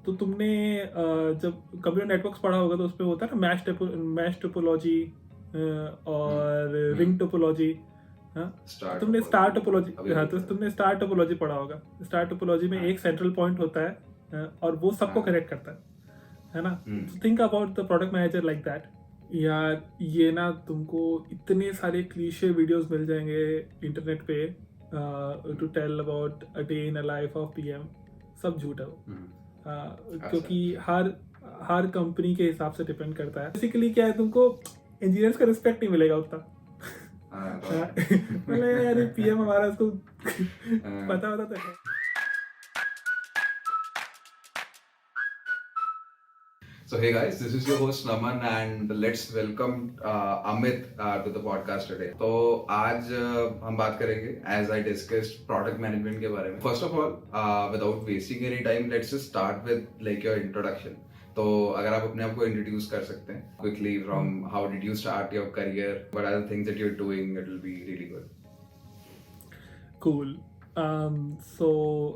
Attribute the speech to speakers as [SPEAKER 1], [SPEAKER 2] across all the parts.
[SPEAKER 1] तो तुमने जब कंप्यूटर नेटवर्क्स पढ़ा होगा तो उसमें होता है ना मैश टोपोलॉजी और रिंग टोपोलॉजी। हाँ,
[SPEAKER 2] स्टार
[SPEAKER 1] तुमने स्टार टोपोलॉजी,
[SPEAKER 2] अभी
[SPEAKER 1] हाँ,
[SPEAKER 2] अभी
[SPEAKER 1] तो तुमने स्टार टोपोलॉजी पढ़ा होगा। स्टार टोपोलॉजी में
[SPEAKER 2] हाँ,
[SPEAKER 1] एक सेंट्रल पॉइंट होता है और वो सबको
[SPEAKER 2] हाँ,
[SPEAKER 1] कनेक्ट करता है ना।
[SPEAKER 2] Hmm,
[SPEAKER 1] think about the product manager like that. यार ये ना तुमको इतने सारे क्लीशे वीडियोस मिल जाएंगे इंटरनेट पे to tell about a day in a life of PM. सब झूठ है वो।
[SPEAKER 2] अच्छा,
[SPEAKER 1] क्योंकि हर हर कंपनी के हिसाब से डिपेंड करता है। बेसिकली क्या है, तुमको इंजीनियर्स का रिस्पेक्ट नहीं मिलेगा उतना।
[SPEAKER 2] हाँ,
[SPEAKER 1] हाँ,
[SPEAKER 2] तो
[SPEAKER 1] बोले यार ये पीएम हमारा, उसको
[SPEAKER 2] हाँ,
[SPEAKER 1] पता होता तो है।
[SPEAKER 2] So hey guys, this is your host Naman and let's welcome Amit to the podcast today. तो आज हम बात करेंगे as I discussed product management के बारे में. First of all, without wasting any time, let's just start with like your introduction. तो अगर आप अपने आप को introduce कर सकते हैं quickly from how did you start your career, what are the things that you're doing, it will be really good.
[SPEAKER 1] Cool. So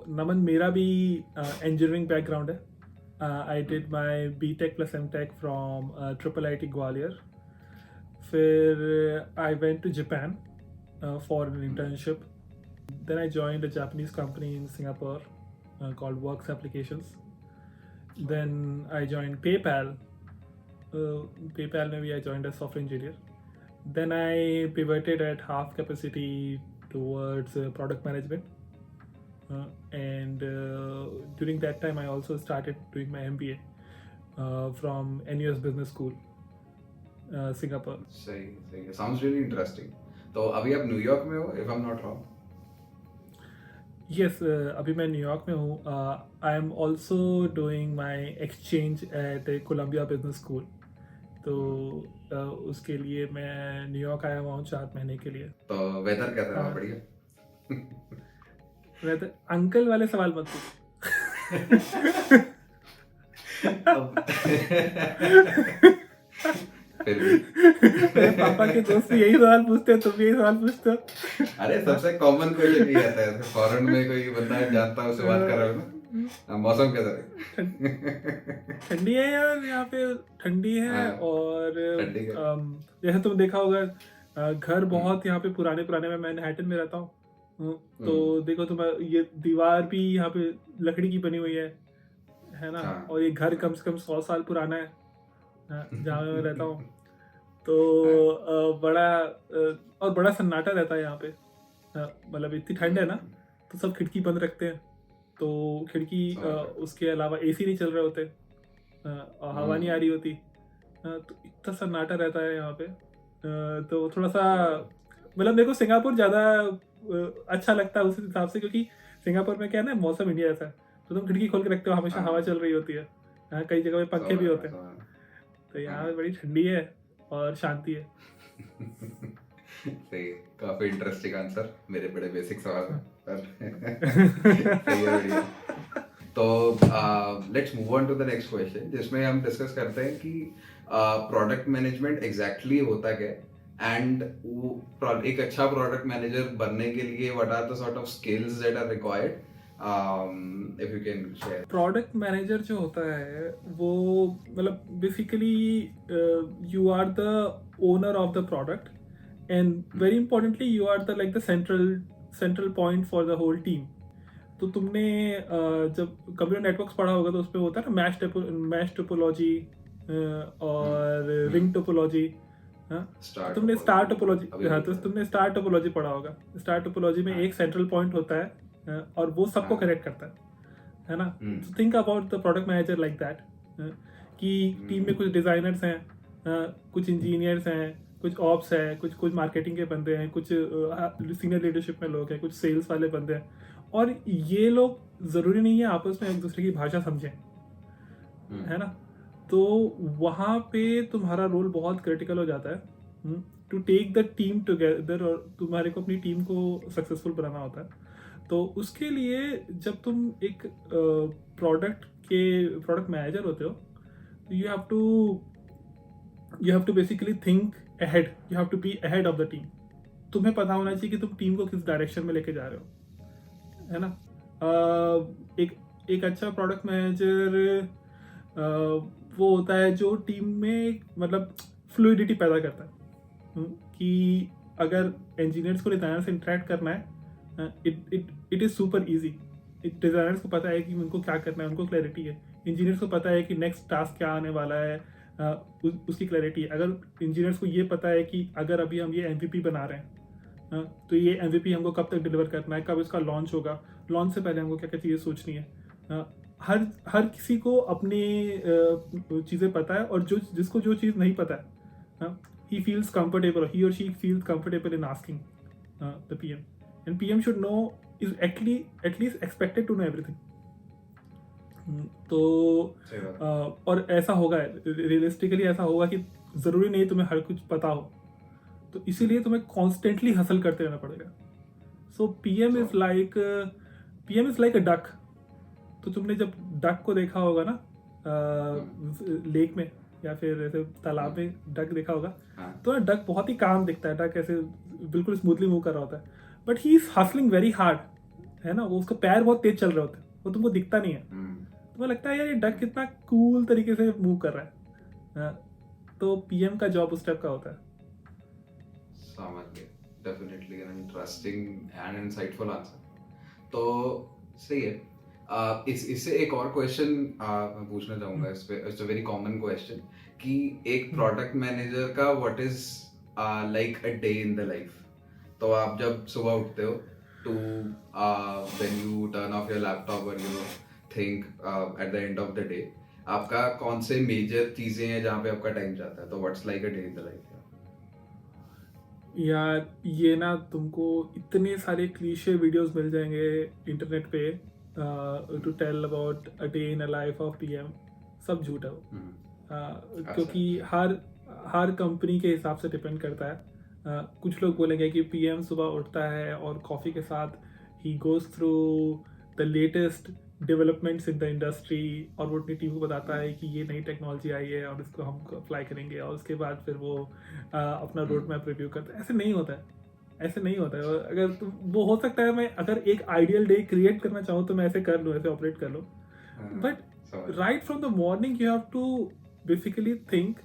[SPEAKER 1] Naman, मेरा भी इंजीनियरिंग बैकग्राउंड है। I did my B tech plus M tech from triple I T Gwalior. फिर I went to Japan for an internship. Then I joined a Japanese company in Singapore called Works Applications. Then I joined PayPal. PayPal में भी I joined as software engineer. Then I pivoted at half capacity towards product management. And during that time, I also started doing my MBA from NUS Business School, Singapore.
[SPEAKER 2] सही सही है, sounds really interesting. तो अभी आप New York में हो if I'm not wrong.
[SPEAKER 1] Yes, अभी मैं न्यूयॉर्क में हूँ। I am also doing my exchange at Columbia Business School. तो उसके लिए मैं न्यूयॉर्क आया हुआ हूँ 4 महीने के लिए।
[SPEAKER 2] तो वेदर कैसा है वहाँ?
[SPEAKER 1] हाँ।
[SPEAKER 2] बढ़िया?
[SPEAKER 1] मैं तो अंकल वाले सवाल मत
[SPEAKER 2] फिर भी
[SPEAKER 1] मेरे पापा के दोस्त भी यही सवाल पूछते हैं, तुम भी यही सवाल पूछते हो।
[SPEAKER 2] अरे सबसे कॉमन क्वेश्चन ये आता है, फॉरेन में कोई बंदा जानता है उससे बात कर रहा हो ना। मौसम कैसा है?
[SPEAKER 1] ठंडी है यार, यहाँ पे ठंडी है।
[SPEAKER 2] हाँ,
[SPEAKER 1] और
[SPEAKER 2] ठंडी है।
[SPEAKER 1] जैसे तुम देखा होगा, घर बहुत यहाँ पे पुराने पुराने, मैं मैनहट्टन में रहता हूँ। तो देखो तुम, ये दीवार भी यहाँ पे लकड़ी की बनी हुई है ना।
[SPEAKER 2] हाँ।
[SPEAKER 1] और ये घर कम से कम 100 साल पुराना है जहाँ मैं रहता हूँ। तो और बड़ा सन्नाटा रहता है यहाँ पे। मतलब इतनी ठंड है ना, तो सब खिड़की बंद रखते हैं। तो खिड़की उसके अलावा एसी नहीं चल रहे होते, और हवा नहीं आ रही होती। तो इतना सन्नाटा रहता है यहाँ पे। तो थोड़ा सा मतलब मेरे को सिंगापुर ज़्यादा अच्छा लगता है उस हिसाब से, क्योंकि सिंगापुर में क्या है ना, मौसम इंडिया जैसा है। तो तुम खिड़की खोल के रखते हो, हमेशा हवा चल रही होती है। कई जगह पे पंखे भी होते हैं। तो यहाँ पे बड़ी ठंडी है और शांति है।
[SPEAKER 2] सही, काफी इंटरेस्टिंग आंसर मेरे बड़े बेसिक सवाल में, पर सही है, बढ़िया। तो let's move on to the next question, जिसमें हम डिस्कस करते हैं कि प्रोडक्ट मैनेजमेंट एग्जैक्टली होता क्या है, एंड एक अच्छा प्रोडक्ट मैनेजर बनने के लिए what are the sort of skills that are required, if you can share.
[SPEAKER 1] Product manager जो होता है वो मतलब basically you are the owner of the product, and very importantly you are the like the central point for the whole team. तो तुमने जब computer networks पढ़ा होगा तो उसमें होता है ना मैश टोपोलॉजी और रिंग टोपोलॉजी। हाँ, तुमने स्टार टोपोलॉजी, हाँ, तो तुमने स्टार टोपोलॉजी पढ़ा होगा। स्टार टोपोलॉजी में एक सेंट्रल पॉइंट होता है और वो सबको कनेक्ट करता है ना। तो think about the product manager like that, कि टीम में कुछ डिज़ाइनर्स हैं, कुछ इंजीनियर्स हैं, कुछ ऑप्स है, कुछ मार्केटिंग के बंदे हैं, कुछ सीनियर लीडरशिप में लोग हैं, कुछ सेल्स वाले बंदे हैं। और ये लोग ज़रूरी नहीं है आपस में एक दूसरे की भाषा समझें, है ना। तो वहाँ पे तुम्हारा रोल बहुत क्रिटिकल हो जाता है to take the team together, और तुम्हारे को अपनी टीम को सक्सेसफुल बनाना होता है। तो उसके लिए जब तुम एक प्रोडक्ट मैनेजर होते हो, you have to basically think ahead, you have to be ahead of the team. तुम्हें पता होना चाहिए कि तुम टीम को किस डायरेक्शन में लेके जा रहे हो, है ना। एक अच्छा प्रोडक्ट मैनेजर वो होता है जो टीम में मतलब फ्लूइडिटी पैदा करता है। कि अगर इंजीनियर्स को डिज़ाइनर से इंटरेक्ट करना है, it is super easy. Designers को पता है कि उनको क्या करना है, उनको क्लैरिटी है। इंजीनियर्स को पता है कि नेक्स्ट टास्क क्या आने वाला है, उसकी क्लैरिटी है। अगर इंजीनियर्स को ये पता है कि अगर अभी हम ये MVP बना रहे हैं, तो ये MVP हमको कब तक डिलीवर करना है, कब इसका लॉन्च होगा, लॉन्च से पहले हमको क्या क्या चीज़ें सोचनी है। हर किसी को अपनी चीज़ें पता है, और जिसको जो चीज़ नहीं पता है, he feels comfortable, he or she feels comfortable in asking the PM, and PM should know, is at least expected to know everything. तो और ऐसा होगा, रियलिस्टिकली ऐसा होगा कि ज़रूरी नहीं तुम्हें हर कुछ पता हो, तो इसीलिए तुम्हें कॉन्स्टेंटली हसल करते रहना पड़ेगा। सो PM is like a duck. तो तुमने जब डक को देखा होगा ना लेक में या फिर ऐसे तालाब में डक देखा होगा, तो ना डक बहुत ही काम दिखता है। डक ऐसे बिल्कुल स्मूथली मूव कर रहा होता है, but he is hustling very hard, है ना। वो उसका पैर बहुत तेज चल रहे होते हैं, वो तुमको दिखता नहीं है। तुम्हें लगता है यार ये डक कितना कूल तरीके से मूव कर रहा है। तो PM का जॉब उस टाइप का होता है।
[SPEAKER 2] समझ गए। Definitely an interesting and insightful answer. तो सही है। इससे एक और क्वेश्चन मैं पूछना चाहूंगा। It's a very common question कि एक प्रोडक्ट मैनेजर का what is like a day in the life. तो आप जब सुबह उठते हो to when you turn off your laptop और you think at the end of the day, आपका कौन से मेजर चीजें हैं जहाँ पे आपका टाइम जाता है? तो what's like a day in the life?
[SPEAKER 1] यार ये ना तुमको इतने सारे क्लीशे वीडियोस मिल जाएंगे इंटरनेट पे to tell about a day in a life of PM। सब झूठ है वो। क्योंकि हर कंपनी के हिसाब से डिपेंड करता है। कुछ लोग बोलेंगे कि PM सुबह उठता है और कॉफ़ी के साथ he goes through the latest developments in the industry, और वो अपनी टीम को बताता है कि ये नई टेक्नोलॉजी आई है और इसको हम अप्लाई करेंगे, और उसके बाद फिर वो अपना रोड मैप रिव्यू करता है। ऐसे नहीं होता है, ऐसे नहीं होता है। अगर तुम वो हो सकता है, मैं अगर एक आइडियल डे क्रिएट करना चाहूँ तो मैं ऐसे कर लूँ, ऐसे ऑपरेट कर लूँ, but right from the morning you have to basically think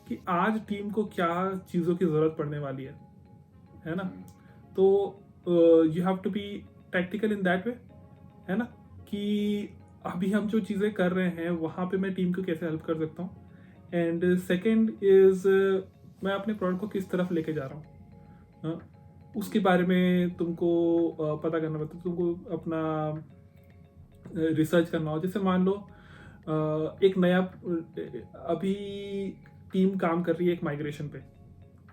[SPEAKER 1] कि आज टीम को क्या चीज़ों की ज़रूरत पड़ने वाली है ना। तो you have to be tactical in that way, है ना, कि अभी हम जो चीज़ें कर रहे हैं वहाँ पे मैं टीम को कैसे हेल्प कर सकता हूँ। एंड सेकेंड इज़ मैं अपने प्रोडक्ट को किस तरफ लेके जा रहा हूँ, उसके बारे में तुमको पता करना पड़ता है। तुमको अपना रिसर्च करना हो। जैसे मान लो एक नया अभी टीम काम कर रही है एक माइग्रेशन पे,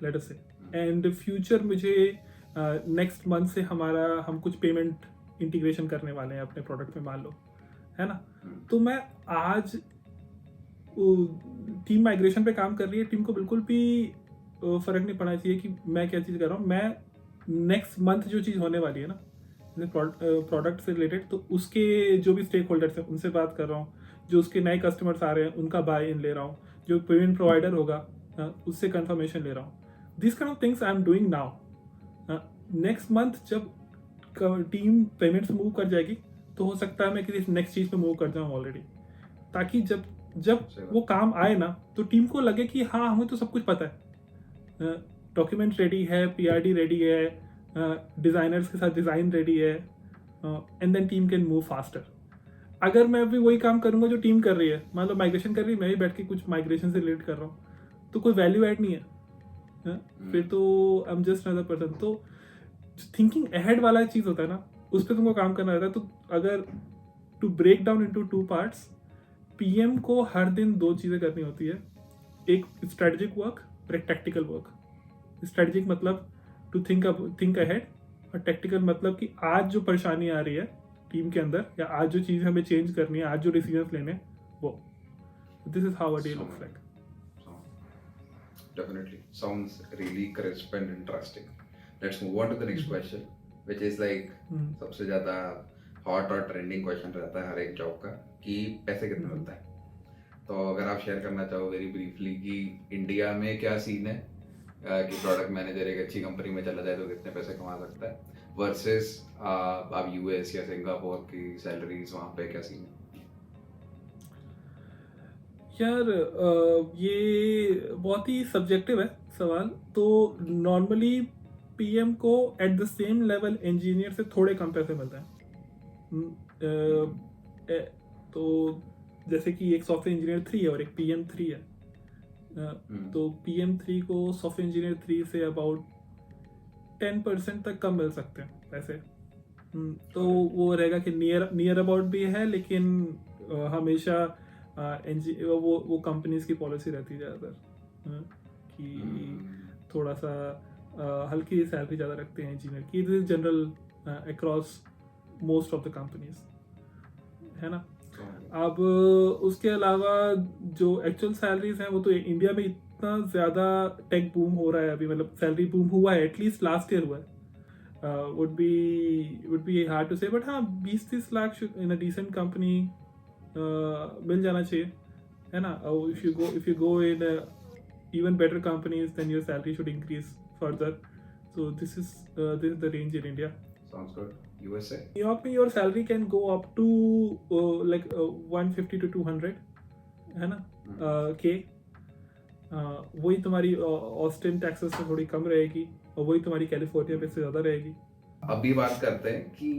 [SPEAKER 1] लेट अस से, एंड फ्यूचर मुझे नेक्स्ट मंथ से हम कुछ पेमेंट इंटीग्रेशन करने वाले हैं अपने प्रोडक्ट में, मान लो, है ना। तो मैं आज टीम माइग्रेशन पे काम कर रही है, टीम को बिल्कुल भी फर्क नहीं पड़ना चाहिए कि मैं क्या चीज़ कर रहा हूँ। मैं नेक्स्ट मंथ जो चीज़ होने वाली है ना प्रोडक्ट से रिलेटेड, तो उसके जो भी स्टेक होल्डर्स हैं उनसे बात कर रहा हूँ, जो उसके नए कस्टमर्स आ रहे हैं उनका बाय इन ले रहा हूँ, जो पेमेंट प्रोवाइडर होगा उससे कंफर्मेशन ले रहा हूँ। This kind of things I am doing now. Next month जब टीम पेमेंट से मूव कर जाएगी तो हो सकता है मैं किसी नेक्स्ट चीज़ पे मूव कर जाऊँ ऑलरेडी, ताकि जब वो काम आए ना तो टीम को लगे कि हाँ हमें तो सब कुछ पता है, डॉक्यूमेंट रेडी है, PRD रेडी है, डिज़ाइनर्स के साथ डिज़ाइन रेडी है, and then team can move faster. अगर मैं अभी वही काम करूँगा जो टीम कर रही है, मान लो माइग्रेशन कर रही है, मैं भी बैठ के कुछ माइग्रेशन से रिलेट कर रहा हूँ, तो कोई वैल्यू ऐड नहीं है, फिर तो I am just another person. तो थिंकिंग अहेड वाला चीज़ होता है ना, उस पर तुमको काम करना रहता है। तो अगर to break down into 2 parts, PM को हर दिन 2 चीज़ें करनी होती है, एक स्ट्रेटजिक वर्क और एक टैक्टिकल वर्क। स्ट्रेटजिक मतलब टू थिंक अहेड, और टैक्टिकल मतलब कि आज जो परेशानी आ रही है टीम के अंदर, या आज जो चीज़ हमें चेंज करनी है, आज जो डिसीजंस लेने हैं, वो। This is how a day looks like.
[SPEAKER 2] Definitely sounds really crisp and interesting. Let's move on to the next question, which is like सबसे ज़्यादा हॉट और ट्रेंडिंग क्वेश्चन रहता है हर एक जॉब का कि पैसे कितने मिलता है। तो अगर आप शेयर करना चाहो वेरी ब्रीफली कि इंडिया में क्या सीन है कि प्रोडक्ट मैनेजर एक अच्छी कंपनी में चला जाए तो कितने पैसे कमा सकता है, वर्सेस आप यूएस या सिंगापुर की सैलरीज वहाँ पे क्या सीन है?
[SPEAKER 1] यार ये बहुत ही सब्जेक्टिव है सवाल। तो नॉर्मली पीएम को at the same level engineer से थोड़े कम पैसे मिलते हैं। तो जैसे कि एक सॉफ्टवेयर इंजीनियर 3 है और एक पीएम 3 है। तो पीएम 3 को सॉफ्टवेयर इंजीनियर 3 से अबाउट 10% तक कम मिल सकते हैं पैसे। तो वो रहेगा कि नियर अबाउट भी है, लेकिन हमेशा वो कंपनीज की पॉलिसी रहती है ज़्यादातर कि थोड़ा सा हल्की सैलरी ज़्यादा रखते हैं इंजीनियर की। This is general across most of the companies, है ना। अब उसके अलावा जो एक्चुअल सैलरीज हैं वो तो इंडिया में इतना ज़्यादा टेक बूम हो रहा है अभी, मतलब सैलरी बूम हुआ है, एटलीस्ट लास्ट ईयर हुआ है। would be hard to say, but हाँ 20-30 lakh in a decent company मिल जाना चाहिए, है ना। if you go in even better companies, then your salary should increase further. So this is the range in India.
[SPEAKER 2] Sounds good. USA?
[SPEAKER 1] New York में your salary can go up to 150 to 200, है ना, K. वही तुम्हारी Austin Texas में थोड़ी कम रहेगी और वही तुम्हारी कैलिफोर्निया पे से ज़्यादा रहेगी।
[SPEAKER 2] अभी बात करते हैं कि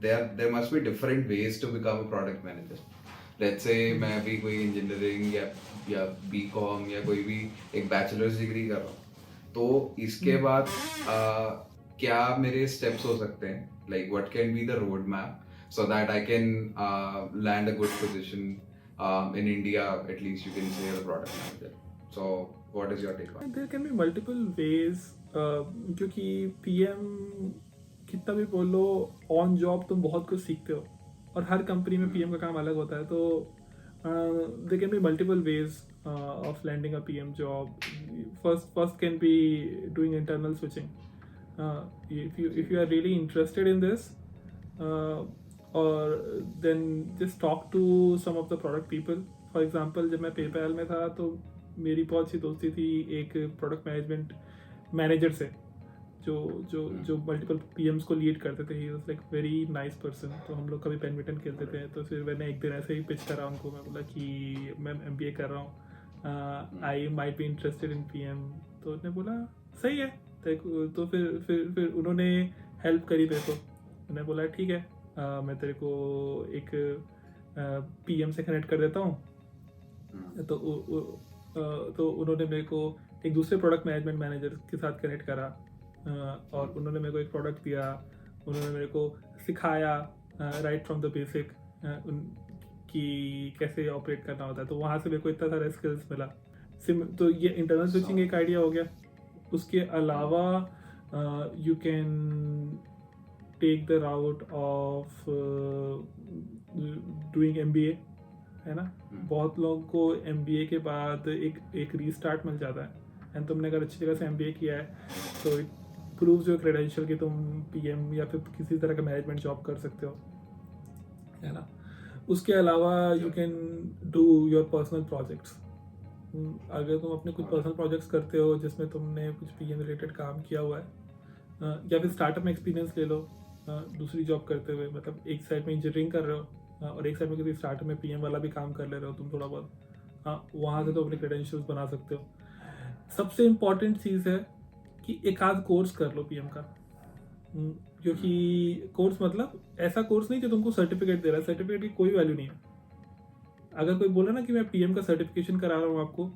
[SPEAKER 2] there must be different ways to become a product manager. Let's say मैं अभी कोई इंजीनियरिंग या बीकॉम या कोई भी एक बैचलर्स डिग्री कर रहा हूँ, तो इसके बाद क्या मेरे स्टेप्स हो सकते हैं? Like what can be the road map so that I can land a good position in India, at least you can say, as a product manager. So what is your take on it?
[SPEAKER 1] There can be multiple ways, क्योंकि PM कितना भी बोलो, on job तुम बहुत कुछ सीखते हो और हर कंपनी में पीएम का काम अलग होता है। तो there can be multiple ways of landing a PM job. First can be doing internal switching. If you are really interested in this, or then just talk to some of the product people. For example, जब मैं PayPal में था तो मेरी बहुत सी दोस्ती थी एक प्रोडक्ट मैनेजमेंट मैनेजर से, जो मल्टीपल पीएम्स को लीड करते थे। He was like very nice person. तो हम लोग कभी बैडमिंटन खेलते थे। तो फिर मैंने एक दिन ऐसे ही पिच करा उनको, मैं बोला कि मैं MBA कर रहा हूँ, I might be interested in PM। तो उन्होंने बोला सही है। तो फिर उन्होंने हेल्प करी मेरे को। उन्होंने बोला ठीक है, मैं तेरे को एक PM से कनेक्ट कर देता हूँ। तो उन्होंने मेरे को एक दूसरे प्रोडक्ट मैनेजमेंट मैनेजर के साथ कनेक्ट करा, और उन्होंने मेरे को एक प्रोडक्ट दिया। उन्होंने मेरे को सिखाया राइट फ्रॉम द बेसिक कि कैसे ऑपरेट करना होता है। तो वहाँ से मेरे को इतना सारा स्किल्स मिला। तो ये इंटरनल स्विचिंग एक आइडिया हो गया। उसके अलावा you can take the route of doing MBA, है ना। बहुत लोगों को MBA के बाद एक रीस्टार्ट मिल जाता है। एंड तुमने अगर अच्छी जगह से MBA किया है तो इट प्रूव्स योर क्रेडेंशियल कि तुम PM या फिर किसी तरह का मैनेजमेंट जॉब कर सकते हो, है ना। उसके अलावा you can do your personal projects. अगर तुम अपने कुछ पर्सनल प्रोजेक्ट्स करते हो जिसमें तुमने कुछ PM रिलेटेड काम किया हुआ है, या फिर स्टार्टअप में एक्सपीरियंस ले लो दूसरी जॉब करते हुए। मतलब एक साइड में इंजीनियरिंग कर रहे हो और एक साइड में किसी स्टार्टअप में PM वाला भी काम कर ले रहे हो तुम थोड़ा बहुत, हाँ, वहाँ से तो अपने क्रेडेंशियल्स बना सकते हो। सबसे इम्पॉर्टेंट चीज़ है कि एक आध कोर्स कर लो PM का, क्योंकि कोर्स मतलब ऐसा कोर्स नहीं जो तुमको सर्टिफिकेट दे रहा है। सर्टिफिकेट की कोई वैल्यू नहीं है। अगर कोई बोले ना कि मैं PM का सर्टिफिकेशन करा रहा हूँ आपको,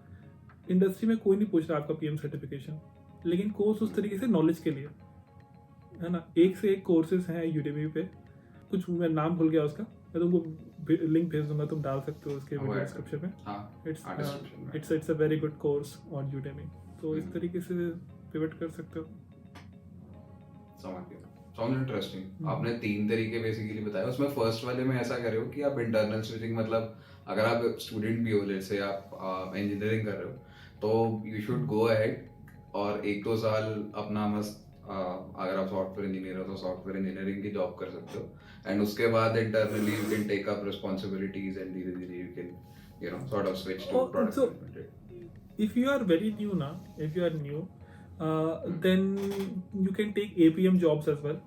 [SPEAKER 1] इंडस्ट्री में कोई नहीं पूछ रहा आपका PM सर्टिफिकेशन, लेकिन कोर्स उस तरीके से नॉलेज के लिए, है ना। एक से एक कोर्सेज हैं यूडेमी पे, कुछ मैं नाम भूल गया उसका, मैं तुमको लिंक भेज दूंगा, तुम डाल सकते हो उसके वीडियो डिस्क्रिप्शन में। It's a very good course on Udemy. तो इस तरीके से पिवट कर सकते हो।
[SPEAKER 2] Sound interesting. आपने 3 तरीके बेसिकली बताया। उसमें फर्स्ट वाले में ऐसा कर रहे हो कि आप इंटरनल स्विचिंग, मतलब अगर आप स्टूडेंट भी हो, लेट्स से आप इंजीनियरिंग कर रहे हो, तो यू शुड गो अहेड और 1-2 साल अपना मस्त, अगर आप सॉफ्टवेयर इंजीनियर हो तो सॉफ्टवेयर इंजीनियरिंग की जॉब कर सकते हो। एंड उसके बाद internally you can take up responsibilities and धीरे धीरे you can sort of switch to product management.
[SPEAKER 1] If you are very new now, if you are new, then you can take APM jobs as well,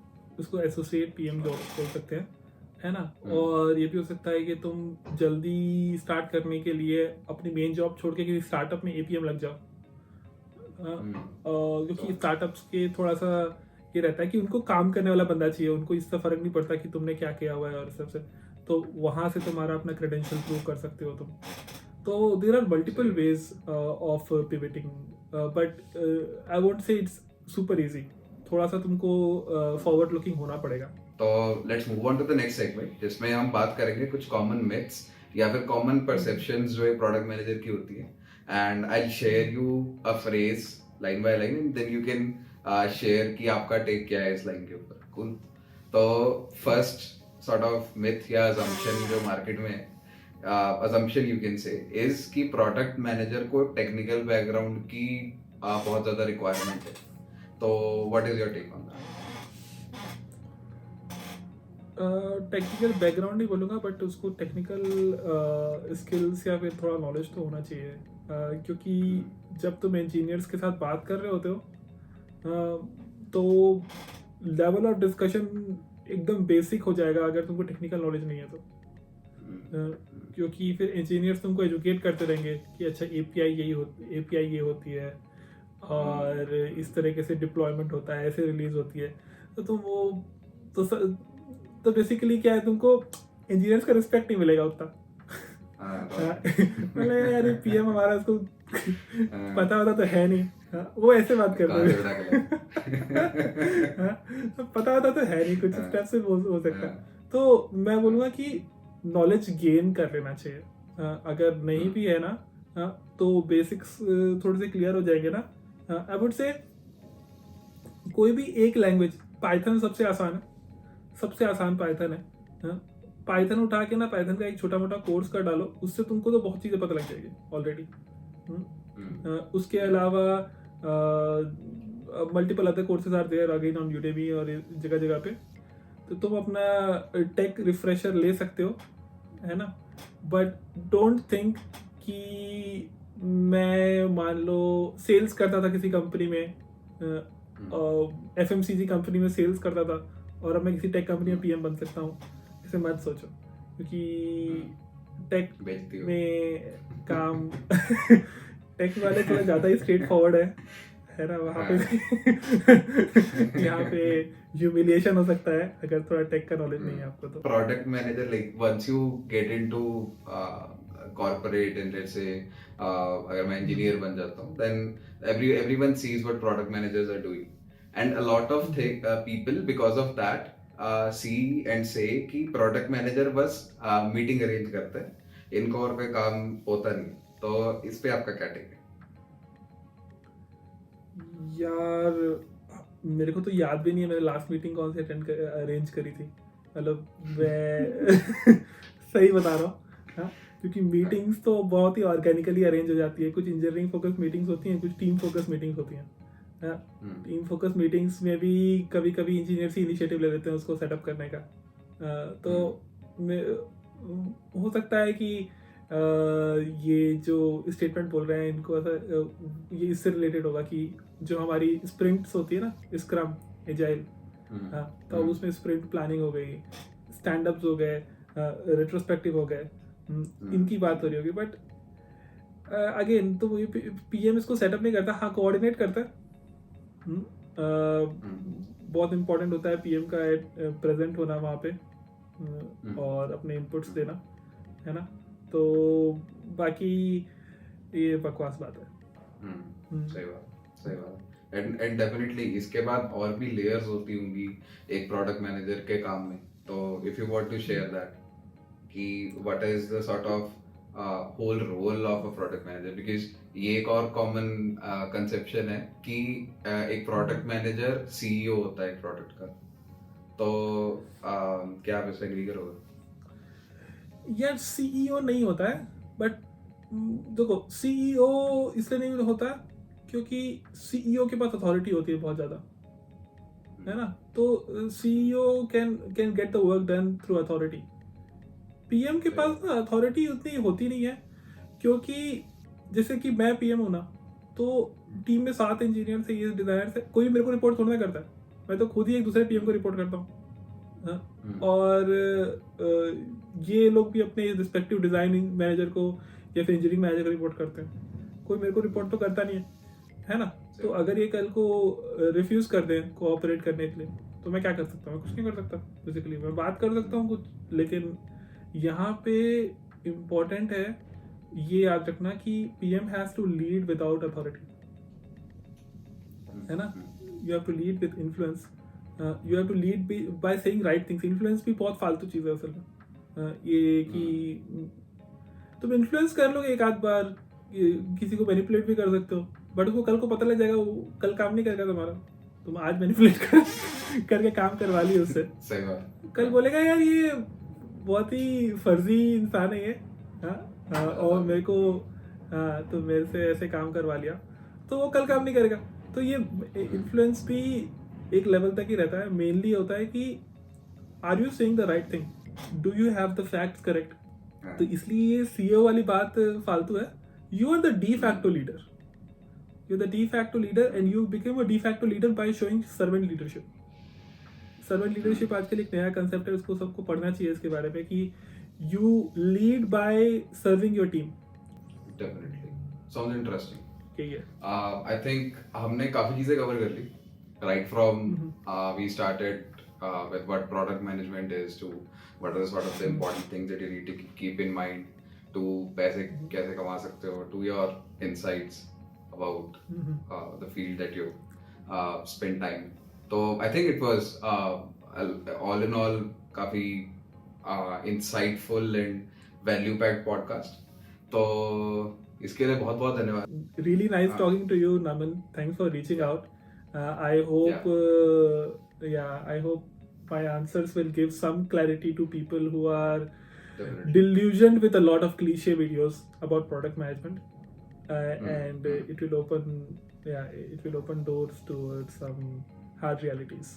[SPEAKER 1] उसको associate PM job बोल सकते हैं, है ना। और ये भी हो सकता है कि तुम जल्दी स्टार्ट करने के लिए अपनी मेन जॉब छोड़ के किसी स्टार्टअप में APM लग जाओ, क्योंकि स्टार्टअप्स के थोड़ा सा ये रहता है कि उनको काम करने वाला बंदा चाहिए, उनको इससे फर्क नहीं पड़ता कि तुमने क्या किया हुआ है और सबसे, तो वहाँ से तुम्हारा अपना क्रेडेंशियल प्रूव कर सकते हो तुम। तो there are multiple ways of pivoting, but I won't say it's super easy, थोड़ा सा तुमको फॉरवर्ड लुकिंग होना पड़ेगा।
[SPEAKER 2] तो let's move on to the next segment, जिसमें हम बात करेंगे कुछ कॉमन मिथ्स या फिर कॉमन परसेप्शंस जो एक प्रोडक्ट मैनेजर की होती है, and I share you a phrase line by line, and then you can share कि आपका टेक क्या है इस लाइन के ऊपर। कूल। तो फर्स्ट सॉर्ट ऑफ मिथ या असम्पशन जो मार्केट में assumption you can say is कि प्रोडक्ट मैनेजर को टेक्निकल बैकग्राउंड की बहुत ज्यादा रिक्वायरमेंट है। तो what is your take on that?
[SPEAKER 1] Technical background नहीं बोलूँगा, बट उसको टेक्निकल स्किल्स या फिर थोड़ा नॉलेज तो होना चाहिए, क्योंकि जब तुम इंजीनियर्स के साथ बात कर रहे होते हो तो लेवल ऑफ डिस्कशन एकदम बेसिक हो जाएगा अगर तुमको टेक्निकल नॉलेज नहीं है तो, क्योंकि फिर इंजीनियर्स तुमको एजुकेट करते रहेंगे कि अच्छा API ये होती है और इस तरीके से डिप्लॉयमेंट होता है, ऐसे रिलीज होती है, तो तुम वो तो बेसिकली क्या है, तुमको इंजीनियर्स का रिस्पेक्ट नहीं मिलेगा उतना। मतलब यार PM हमारा उसको पता होता तो है नहीं, वो ऐसे बात कर रहे हैं। पता होता तो है नहीं, कुछ स्टेप से हो सकता है। तो मैं बोलूँगा कि नॉलेज गेन कर लेना चाहिए, अगर नहीं भी है ना तो बेसिक्स थोड़े से क्लियर हो जाएंगे ना। आई वुड से कोई भी एक लैंग्वेज, पाइथन सबसे आसान है, सबसे आसान पाइथन है। पाइथन उठा के ना पाइथन का एक छोटा मोटा कोर्स कर डालो, उससे तुमको तो बहुत चीज़ें पता लग जाएगी ऑलरेडी। उसके अलावा multiple other courses are there again on Udemy और जगह जगह पे, तो तुम अपना टेक रिफ्रेशर ले सकते हो, है ना। बट डोंट थिंक कि मैं मान लो सेल्स करता था किसी कंपनी में, FMCG कंपनी में सेल्स करता था और अब मैं किसी टेक कंपनी में PM बन सकता हूँ, ऐसे मत सोचो, क्योंकि टेक में काम टेक वाले थोड़ा ज़्यादा ही स्ट्रेट फॉरवर्ड है ना। वहाँ पे यहाँ पे ह्यूमिलिएशन हो सकता है अगर थोड़ा टेक का नॉलेज नहीं है आपको। तो
[SPEAKER 2] product manager, like once you get into corporate and let's say अगर मैं इंजीनियर बन जाता हूँ, then everyone sees what product managers are doing, and a lot of people because of that see and say कि product manager बस meeting arrange करते हैं, इनको और कोई काम होता नहीं। तो इस पे आपका क्या टेक है?
[SPEAKER 1] यार मेरे को तो याद भी नहीं है मैंने लास्ट मीटिंग कौन से अरेंज करी थी, मतलब मैं सही बता रहा हूँ, क्योंकि मीटिंग्स तो बहुत ही ऑर्गेनिकली अरेंज हो जाती है। कुछ इंजीनियरिंग फोकस मीटिंग्स होती हैं, कुछ टीम फोकस मीटिंग्स होती हैं। टीम फोकस मीटिंग्स में भी कभी कभी इंजीनियर्स ही इनिशिएटिव ले लेते हैं उसको सेटअप करने का। तो हो सकता है कि ये जो स्टेटमेंट बोल रहे हैं इनको ऐसा ये इससे रिलेटेड होगा कि जो हमारी स्प्रिंट्स होती है ना, स्क्रम एजाइल, तो उसमें स्प्रिंट प्लानिंग हो गई, स्टैंड अप्स हो गए, रेट्रोस्पेक्टिव हो गए, इनकी बात हो रही होगी। बट अगेन तो PM इसको सेटअप नहीं करता, हाँ कोऑर्डिनेट करता है। बहुत इंपॉर्टेंट होता है PM का प्रेजेंट होना वहाँ पे और अपने इनपुट्स देना, है ना। तो बाकी ये बकवास बात है।
[SPEAKER 2] सही बात। एंड डेफिनेटली इसके बाद और भी लेयर्स होती होंगी एक प्रोडक्ट मैनेजर के काम में। तो if you want to share that कि what is the sort of whole role of a product manager, because ये एक और कॉमन कंसेप्शन है कि एक प्रोडक्ट मैनेजर CEO होता है एक प्रोडक्ट का। तो क्या आप इससे एग्री करोगे?
[SPEAKER 1] यार CEO नहीं होता है, बट देखो CEO इसलिए नहीं होता क्योंकि CEO के पास अथॉरिटी होती है बहुत ज़्यादा, है ना। तो CEO can get the work done through authority. PM के पास ना अथॉरिटी उतनी होती नहीं है, क्योंकि जैसे कि मैं PM हूँ ना, तो टीम में 7 इंजीनियर से, ये डिजाइनर से, कोई मेरे को रिपोर्ट थोड़ा ना करता है, मैं तो खुद ही एक दूसरे टीम को रिपोर्ट करता हूँ। और ये लोग भी अपने रिस्पेक्टिव डिजाइनिंग मैनेजर को या फिर इंजीनियरिंग मैनेजर को रिपोर्ट करते हैं। कोई मेरे को रिपोर्ट तो करता नहीं है ना। तो अगर ये कल को रिफ्यूज कर दें कोऑपरेट करने के लिए, तो मैं क्या कर सकता हूँ? मैं कुछ नहीं कर सकता बेसिकली। मैं बात कर सकता हूँ कुछ, लेकिन यहाँ पे इम्पोर्टेंट है ये याद रखना कि PM has to lead without authority, है ना। You have to lead with influence, you have to lead by saying right things. Influence भी बहुत फालतू चीज़ है असल में। ये कि तुम इन्फ्लुएंस कर लोगे एक आध बार, किसी को मैनिपुलेट भी कर सकते हो, बट उसको कल को पता लग जाएगा, वो कल काम नहीं करेगा तुम्हारा। तुम आज मैनिपुलेट करके काम करवा ली उससे,
[SPEAKER 2] सही बात।
[SPEAKER 1] कल बोलेगा यार ये बहुत ही फर्जी इंसान है ये, और मेरे को तो मेरे से ऐसे काम करवा लिया, तो वो कल काम नहीं करेगा। तो ये इन्फ्लुएंस भी एक लेवल तक ही रहता है। मेनली होता है कि are you saying the right thing, do you have the facts correct. तो इसलिए ये सीईओ वाली बात फालतू है। You are the de facto leader, you are the de facto leader and you become a de facto leader by showing servant leadership. Servant leadership आजकल एक नया कंसेप्ट है, उसको सबको पढ़ना चाहिए इसके बारे में, कि you lead by serving your team.
[SPEAKER 2] Definitely sound interesting.
[SPEAKER 1] यही है।
[SPEAKER 2] आई थिंक हमने काफी चीजें कवर कर ली, right from we started with what product management is, to what are sort of the important things that you need to keep in mind, to पैसे कैसे कमा सकते हो, to your insights about the field that you spend time. So I think it was all in all काफी insightful and value packed podcast. तो इसके लिए बहुत बहुत धन्यवाद।
[SPEAKER 1] Really nice talking to you, Naman. Thanks for reaching out. I hope I hope my answers will give some clarity to people who are delusioned with a lot of cliche videos about product management, and it will open doors towards some hard realities.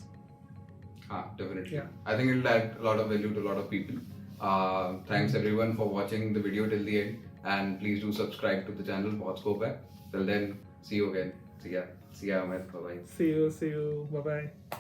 [SPEAKER 2] Definitely.
[SPEAKER 1] Yeah.
[SPEAKER 2] I think it'll add a lot of value to a lot of people. Thanks everyone for watching the video till the end, and please do subscribe to the channel. बहुत scope है. Till then, see you again. See ya, Amit. Bye bye.
[SPEAKER 1] See you. Bye bye.